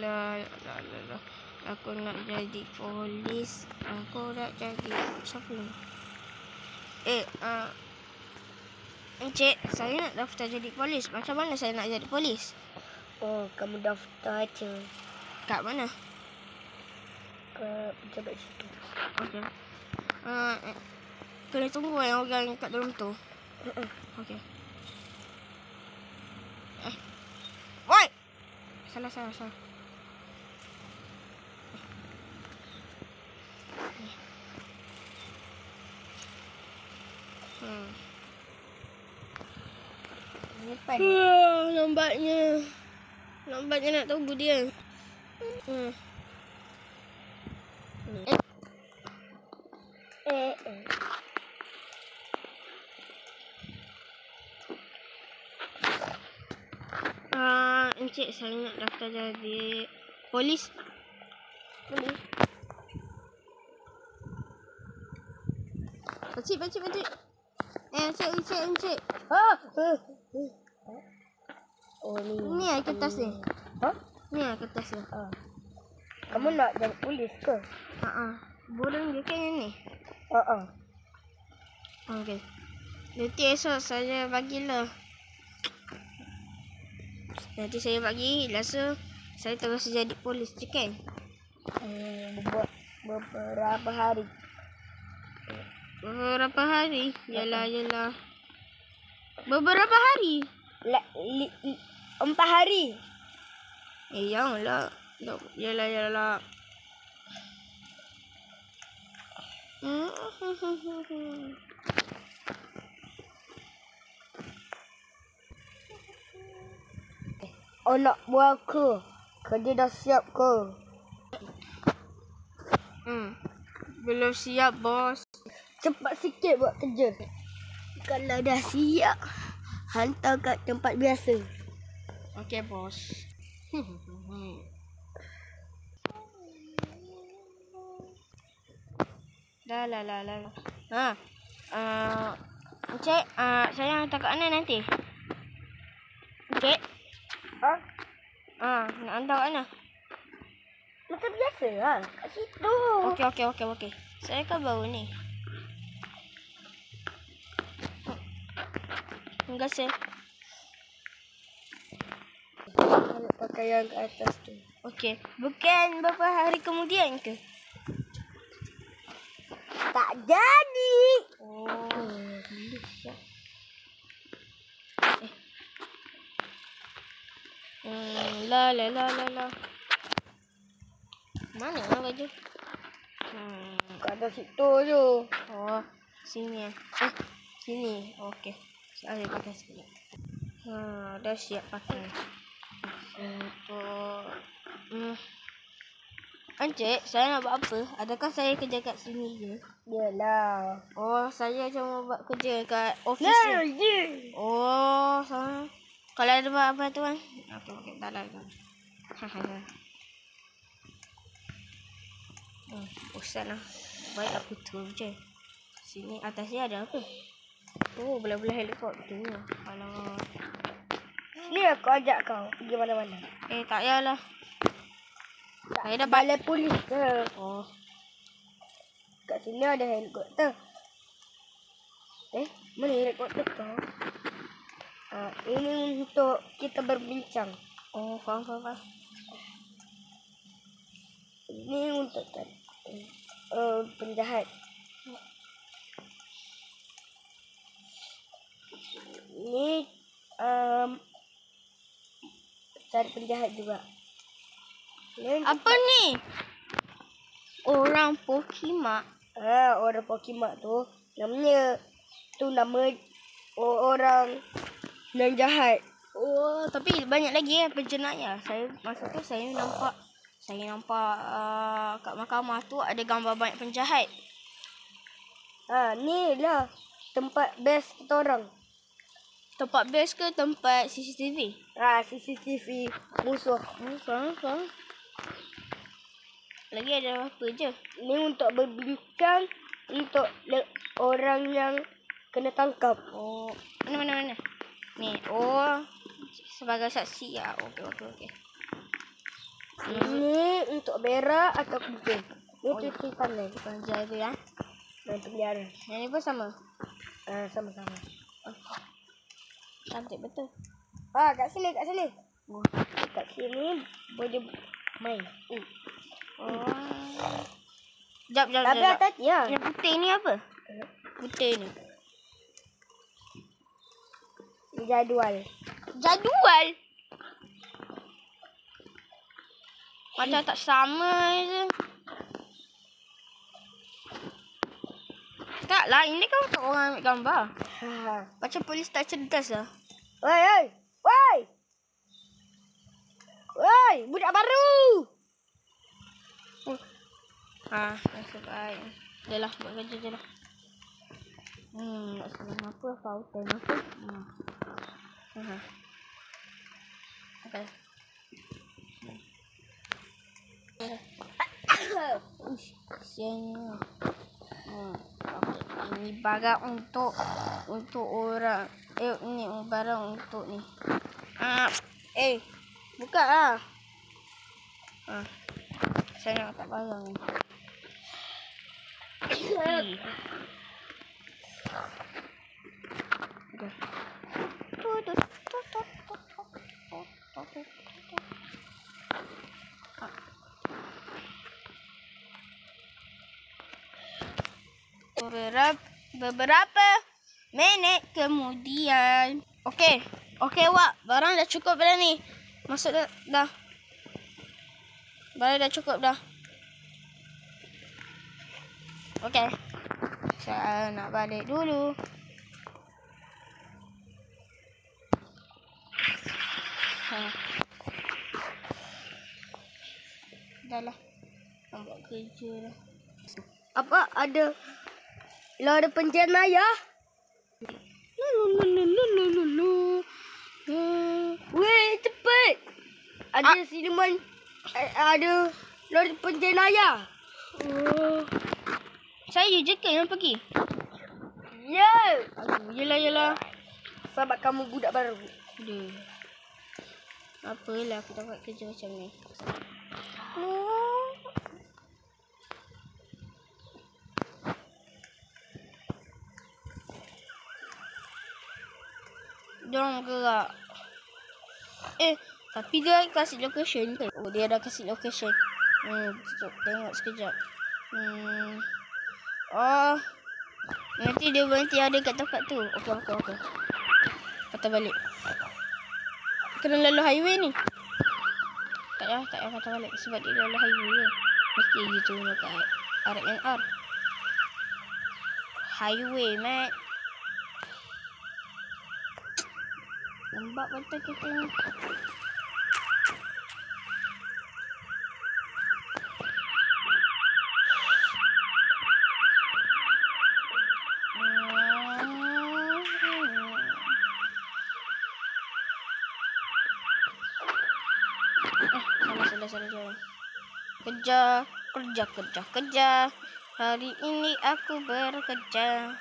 La. Aku nak jadi polis. Aku nak jadi siapa ni? Encik, saya nak daftar jadi polis. Macam mana saya nak jadi polis? Oh, kamu daftar aja. Kat mana? Ke pejabat situ. Okey. Kena tunggu yang orang kat dalam tu. Okey. Woi! Salah. Depan. Lambatnya nak tunggu dia. Encik, saya nak daftar jadi polis. Boleh. Encik. Encik. Oh, ni. Ni kertas ni. Hah? Ni kertas ni. Kamu nak jadi polis ke? Borang dia kan yang ni. Okey. Nanti esok saya bagilah. Nanti saya bagi rasa saya terus jadi polis je kan? Beberapa hari. Beberapa hari? Yalah. Beberapa hari? 4 hari. Janganlah. Yalah. Oh, nak buat ke? Kerja dah siap ke? Belum siap, bos. Cepat sikit buat kerja. Kalau dah siap, hantar kat tempat biasa. Okey, bos. Dah. Encik, saya hantar kat mana nanti? Encik? Nak hantar kat mana? Macam biasa lah. Kat situ. Okey. Saya kan baru ni. Terima kasih. Pakai yang ke atas tu. Okey. Bukan beberapa hari kemudian ke? Tak jadi. Bisa. La. Mana baju? Kat atas situ je. Oh, sini. Sini. Okey. Saya pakai sekejap. Dah siap pakai. Untuk Encik, saya nak buat apa? Adakah saya kerja kat sini je? Yalah. Oh, saya cuma buat kerja kat office je. Ya. Oh, sama. Kalau ada apa tuan? Okey, tak lah. Bosan lah. Baik aku turun je. Sini atasnya ada apa? Oh, belah-belah helikopter ni. Alah. Ni aku ajak kau pergi mana-mana. Tak payahlah. Saya dah balai polis ke? Oh. Kat sini ada helikopter. Mana helikopter kau? Ini untuk kita berbincang. Oh, faham. Ini untuk penjahat. Ini cari penjahat juga. Apa ni? Orang Pokimak. Orang Pokimak tu namanya nama orang yang jahat. Oh, tapi banyak lagi penjenayah. Masa tu saya nampak kat mahkamah tu ada gambar banyak penjahat. Ni lah tempat best kita orang. Tempat best ke tempat CCTV? CCTV musuh. Faham. Lagi ada apa je? Ni untuk berbincang untuk orang yang kena tangkap. Oh, mana? Ni, sebagai saksi ya. Okey. Ini untuk berak atau kucing. Ini cuci tangan. Bukan jaga ya. Dan untuk pelihara. Yang ni pun sama. Sama-sama. Cantik betul. Kat sini. Kat sini boleh main. Jap. Tapi atas ya. Yang putih ni apa? Putih ni. Jadual. Macam tak sama je. Taklah, ini kan untuk orang ambil gambar. Macam polis tak cerdas lah. Woi. Budak baru. Nasib baik. Dah lah, buat kerja je lah. Nak salam apa? Fountain apa? Okay. Kesiannya. Ini barang untuk orang. Ni barang untuk ni. Buka lah. Saya nak letak barang ni. Beberapa minit kemudian. Okey, Wak. Barang dah cukup dah ni. Masuk dah. Barang dah cukup dah. Okey. Saya nak balik dulu. Dah lah. Nak buat kerja dah. Apa ada lada penjenayah? Weh, cepet. Ada siluman. Ada lada penjenayah. Saya je ke yang pergi? Ya. Yelah. Sebab kamu budak baru. Apalah aku dapat kerja macam ni. Diorang gerak. Tapi dia kasih location ke? Oh, dia dah kasih location. Tengok sekejap. Nanti dia berhenti ada kat tempat tu. Okey. Patah balik. Kena lalu highway ni. Tak payah patah balik. Sebab dia lalu highway je. Mesti dia turun kat RNR. Highway, Mat. Lembab betul kita ni. Salah. Kerja. Hari ini aku bekerja.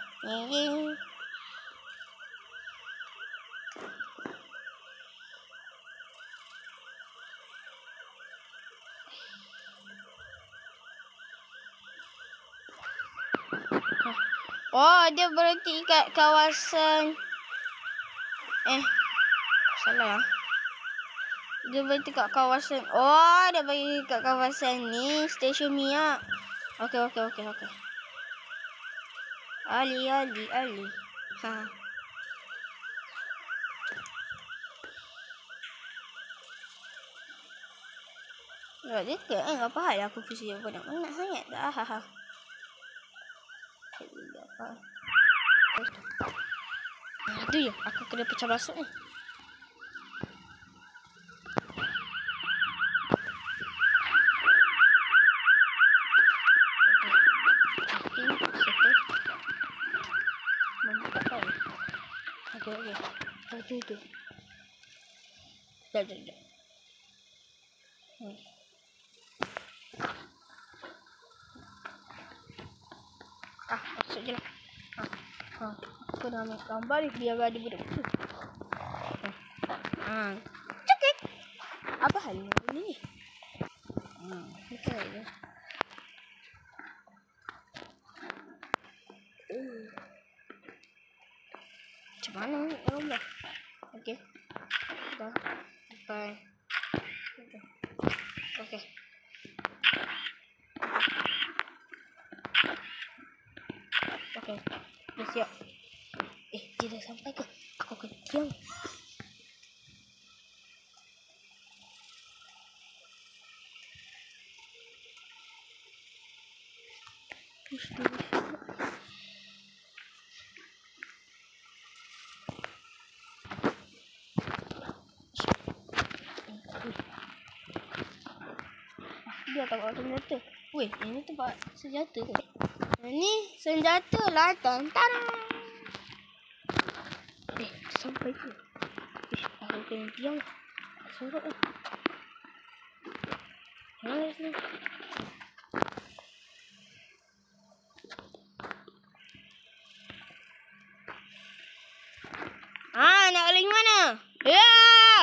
Oh, dia berhenti kat kawasan. Salah. Dia berhenti kat kawasan. Oh, dia berhenti kat kawasan ni. Stesen Mia. Okey. Ali. Nak dekat apa hal aku pusing banyak sangat dah. Tu je aku kena pecah masuk ni. Okey. Tu. Dah. Masuk je lah. Aku dah ambil gambar ni biar ada budak tu. Cekik. Apa hal ni? Betul je. Macam mana ni? Allah. Okey. Dah. Bye. Okey. Okey. Dah siap. Dia dah sampai ke? Aku akan diam. Dia tak bawa senjata. Weh, ini tempat senjata ke? Ini senjata lah. Tan-tan. Sampai ke? Aku kena diam. Sorok lah. Mana sini? Nak lagi mana? Ya! Ya!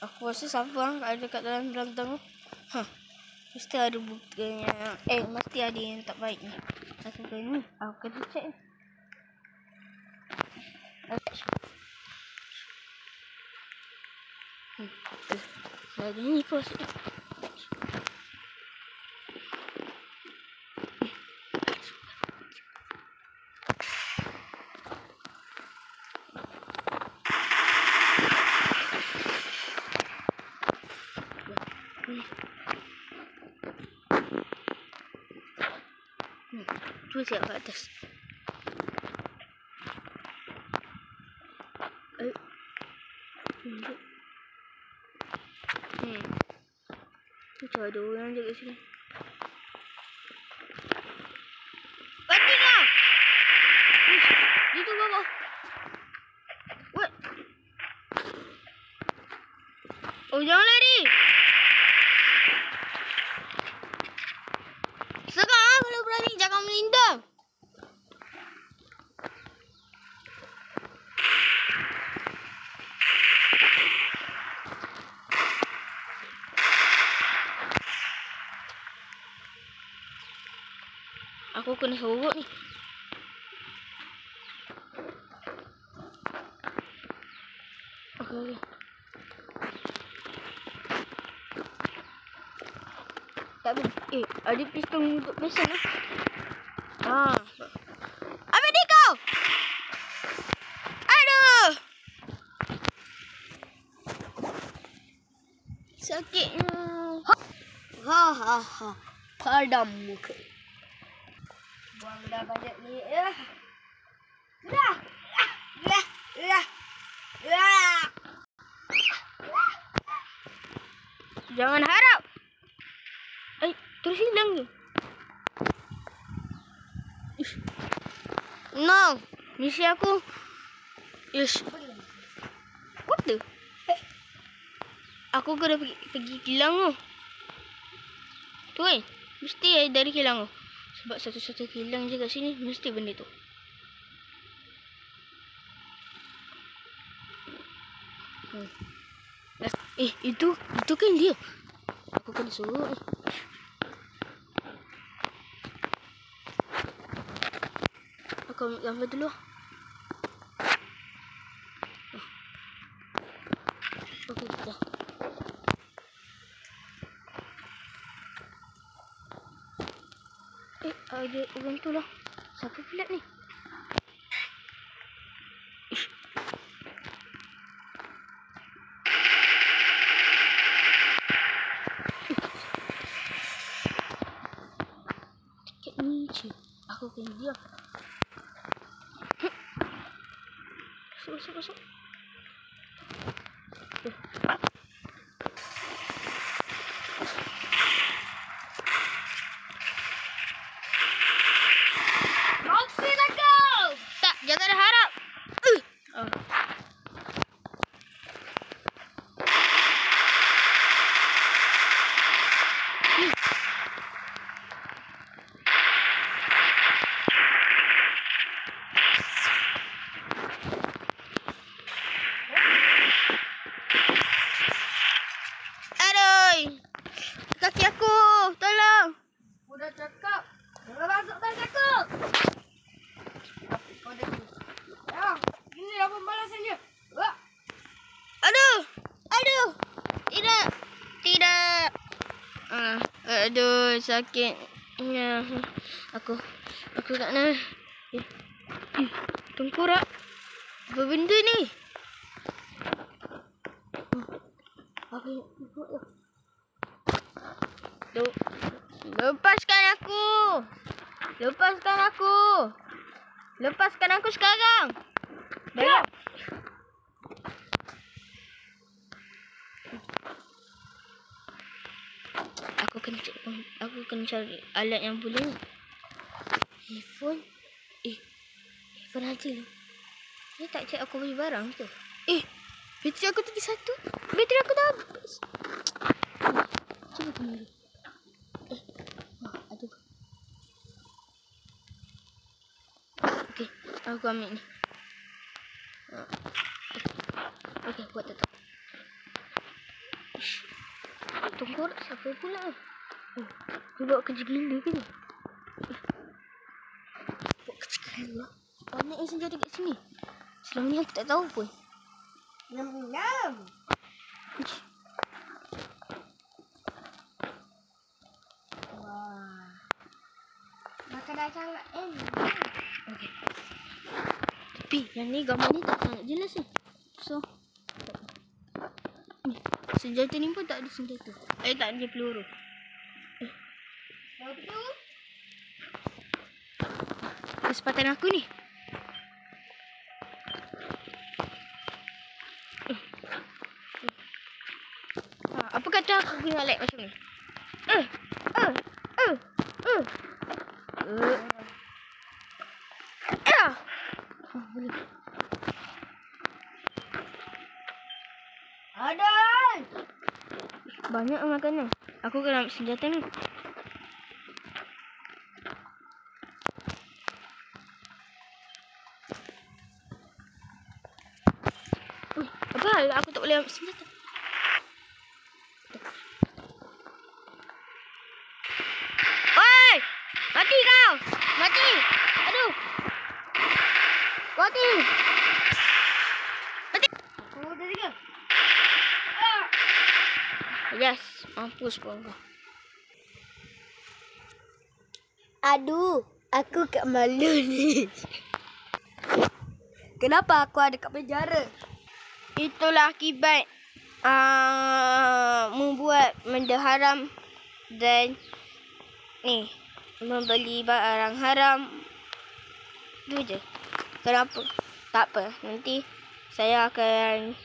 Aku rasa siapa ada kat dalam belakang tu. Mesti ada buktinya. Mesti ada yang tak baik ni. Aku kena ni. Aku kena check ni. Lagi ni kau asyik. Cuba siap kat atas. Macam ada orang je kat sini. Berhenti kau! Dia tu bawah. What? Oh, jangan lari! Sekarang kalau berani jangan melindung. Aku kena sorok ni. Okey. Tak boleh. Ada pistol untuk pesan lah. Ambil dia kau! Aduh! Sakitnya. Ha. Padam muka. Buang dah banyak ni. Jangan harap. Terus hilang ni. No. Misi aku. What the? Aku kena pergi kilang tu. Tu mesti dari kilang tu. Sebab satu-satu kilang je kat sini. Mesti benda tu. Itu kan dia. Aku kena suruh ni. Aku ambil gambar dulu. Okey, dah. Ada orang tu lah. Siapa pula ni? Tiket ni je. Aku kena diam. Masuk. Tak, jangan harap. Aduh, sakit. Ya. Aku kat mana? Tengkorak. Apa benda ni? Apa yang buat tu? Lepaskan aku. Lepaskan aku. Lepaskan aku sekarang. Baik. Aku kena cari alat yang boleh ni. Handphone. Handphone aja lah. Dia tak cek aku punya barang tu. Bateri aku tinggi 1. Bateri aku dah habis. Cuba kembali. Aduh. Okey, aku ambil ni. Okey, buat tutup. Tengkorak siapa pula? Dia buat kerja gila ke ni? Buat kerja gila? Banyak yang senjata kat sini. Selama ni aku tak tahu pun. Nyam. Wah. Makanan sangat enak. Okey. Tapi yang ni gambar ni tak sangat jelas ni. So, ni. Senjata ni pun tak ada senjata. Tak ada peluru. Satu. Kesempatan aku ni. Apa kata aku guna like macam ni? Boleh. Adan. Banyak makanan. Aku kena ambil senjata ni. Apa hal aku tak boleh ambil senjata? Oi! Mati kau! Mati! Aduh! Mati! Mati! Oh, dah tiga. Yes, mampus pun kau. Aduh, aku kat malu ni. Kenapa aku ada kat penjara? Itulah akibat membuat benda haram dan ni membeli barang haram. Itu je. Kenapa? Tak apa. Nanti saya akan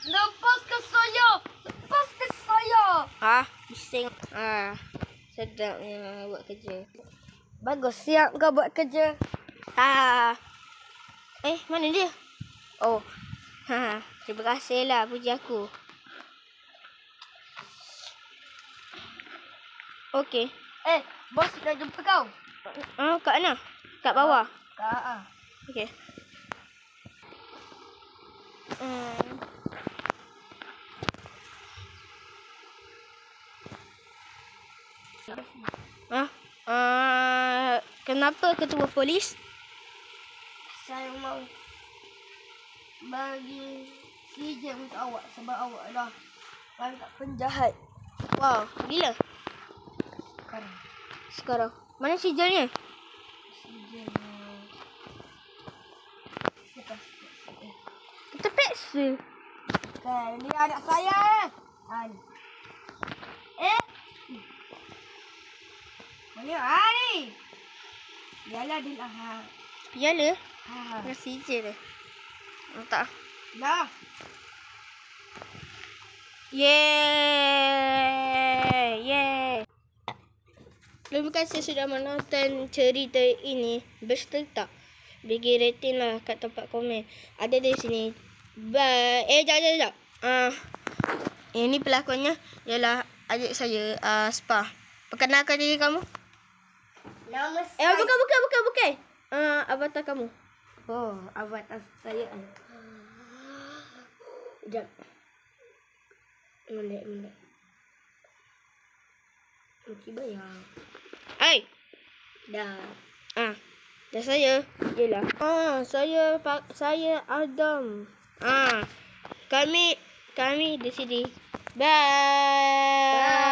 Lepaskan saya! Lepaskan saya! bising. Sedapnya buat kerja. Bagus, siap kau buat kerja. Mana dia? Oh. Terima kasihlah puji aku. Okey. Bos dah jumpa kau. Kat mana? Kat bawah. Kak. Okey. Kenapa ketua polis? Saya mau bagi sijil untuk awak sebab awak dah tangkap penjahat. Wow, gila. Sekarang. Mana sijilnya? Sijilnya. Kita peksa. Kan, ni anak saya. Mana ni? Yalah dia lah. Piala? Mana sijil dia? Tak. Dah. Yeay. Terima kasih sudah menonton cerita ini beserta. Bagi rating lah kat tempat komen. Ada di sini. Bye. Jap. Ini pelakonnya ialah adik saya, Spa. Perkenalkan diri kamu. Nama saya. Bukan. Avatar kamu. Oh, avatar saya. Jap. Melek. Mesti bayar. Hai. Dah. Dan saya ialah saya Adam. Kami di sini. Bye.